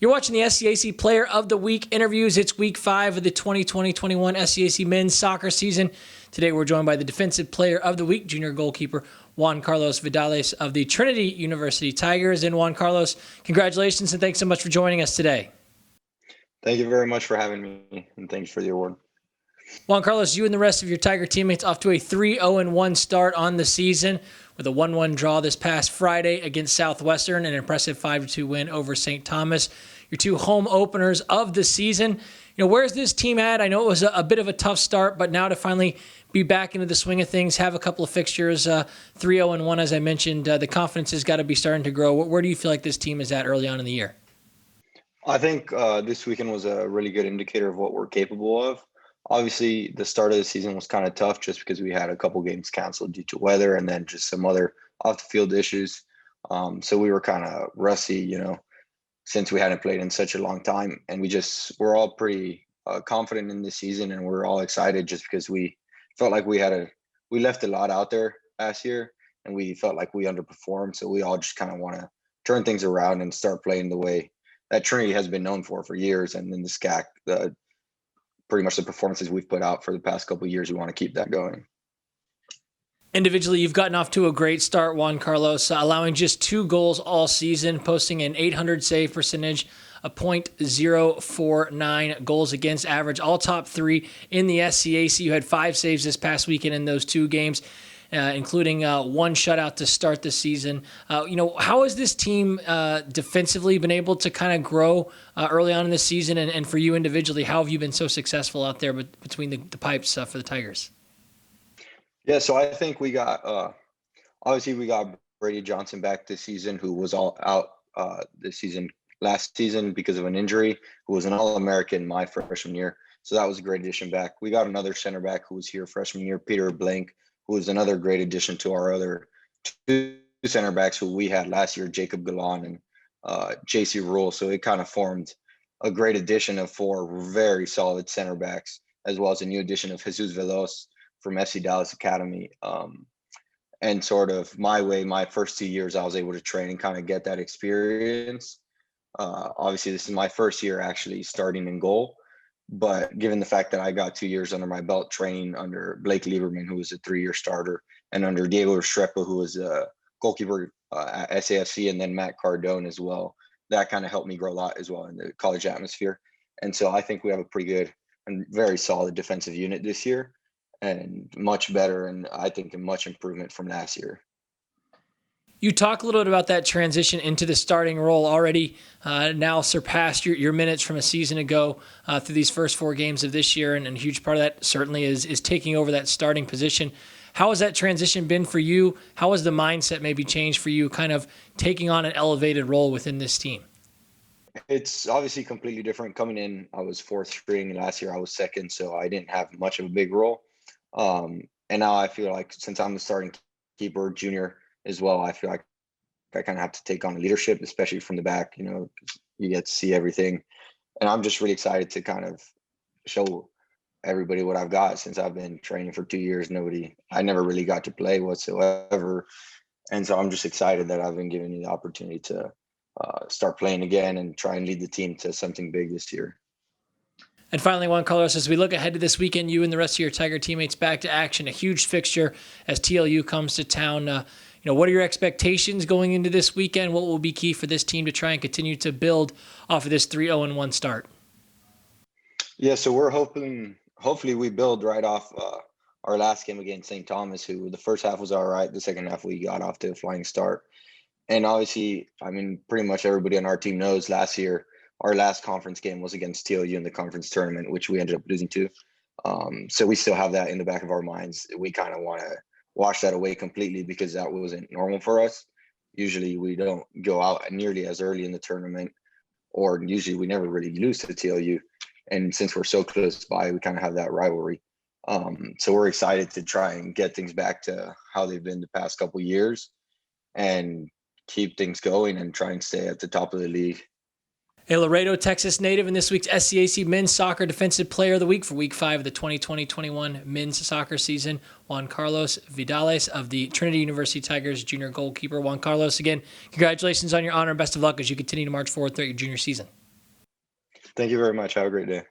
You're watching the SCAC Player of the Week interviews. It's week 5 of the 2020-21 SCAC men's soccer season. Today we're joined by the Defensive Player of the Week, junior goalkeeper Juan Carlos Vidales of the Trinity University Tigers. And Juan Carlos, congratulations and thanks so much for joining us today. Thank you very much for having me, and thanks for the award. Juan Carlos, you and the rest of your Tiger teammates off to a 3-0-1 start on the season with a 1-1 draw this past Friday against Southwestern, an impressive 5-2 win over St. Thomas. Your two home openers of the season. Where's this team at? I know it was a bit of a tough start, but now to finally be back into the swing of things, have a couple of fixtures, 3-0-1, as I mentioned, the confidence has got to be starting to grow. Where do you feel like this team is at early on in the year? I think this weekend was a really good indicator of what we're capable of. Obviously, the start of the season was kind of tough just because we had a couple games canceled due to weather and then just some other off-the-field issues. So we were kind of rusty, since we hadn't played in such a long time. And we're all pretty confident in this season, and we're all excited just because we felt like we left a lot out there last year, and we felt like we underperformed. So we all just kind of want to turn things around and start playing the way that Trinity has been known for years. And then the SCAC, pretty much the performances we've put out for the past couple of years, we want to keep that going. Individually, you've gotten off to a great start, Juan Carlos, allowing just 2 goals all season, posting an .800 save percentage, a .049 goals against average, all top 3 in the SCAC. You had 5 saves this past weekend in those 2 games, including 1 shutout to start the season. How has this team defensively been able to kind of grow early on in the season? And for you individually, how have you been so successful out there between the pipes for the Tigers? Yeah, so I think we got obviously we got Brady Johnson back this season, who was all out last season because of an injury, who was an All-American my freshman year. So that was a great addition back. We got another center back who was here freshman year, Peter Blank, who was another great addition to our other 2 center backs who we had last year, Jacob Galan and JC Rule. So it kind of formed a great addition of 4 very solid center backs, as well as a new addition of Jesus Veloz from FC Dallas Academy. And sort of my first 2 years, I was able to train and kind of get that experience. Obviously, this is my first year actually starting in goal. But given the fact that I got 2 years under my belt training under Blake Lieberman, who was a 3-year starter, and under Diego Restrepo, who was a goalkeeper at SAFC, and then Matt Cardone as well, that kind of helped me grow a lot as well in the college atmosphere. And so I think we have a pretty good and very solid defensive unit this year, and much better, and I think a much improvement from last year. You talk a little bit about that transition into the starting role already now surpassed your minutes from a season ago through these first 4 games of this year, and a huge part of that certainly is taking over that starting position. How has that transition been for you? How has the mindset maybe changed for you, kind of taking on an elevated role within this team? It's obviously completely different. Coming in, I was 4th string, and last year I was 2nd, so I didn't have much of a big role. And now I feel like since I'm the starting keeper, junior as well, I feel like I kind of have to take on leadership, especially from the back. You get to see everything. And I'm just really excited to kind of show everybody what I've got. Since I've been training for 2 years, I never really got to play whatsoever. And so I'm just excited that I've been given the opportunity to start playing again and try and lead the team to something big this year. And finally, Juan Carlos, as we look ahead to this weekend, you and the rest of your Tiger teammates back to action, a huge fixture as TLU comes to town. What are your expectations going into this weekend? What will be key for this team to try and continue to build off of this 3-0-1 start? Yeah, so we're hopefully we build right off our last game against St. Thomas, who the first half was all right. The second half we got off to a flying start. And obviously, pretty much everybody on our team knows last year, our last conference game was against TLU in the conference tournament, which we ended up losing to. So we still have that in the back of our minds. We kind of want to wash that away completely because that wasn't normal for us. Usually we don't go out nearly as early in the tournament, or usually we never really lose to TLU. And since we're so close by, we kind of have that rivalry. So we're excited to try and get things back to how they've been the past couple of years and keep things going and try and stay at the top of the league. A Laredo, Texas native in this week's SCAC Men's Soccer Defensive Player of the Week for Week 5 of the 2020-21 men's soccer season, Juan Carlos Vidales of the Trinity University Tigers, junior goalkeeper. Juan Carlos, again, congratulations on your honor and best of luck as you continue to march forward throughout your junior season. Thank you very much. Have a great day.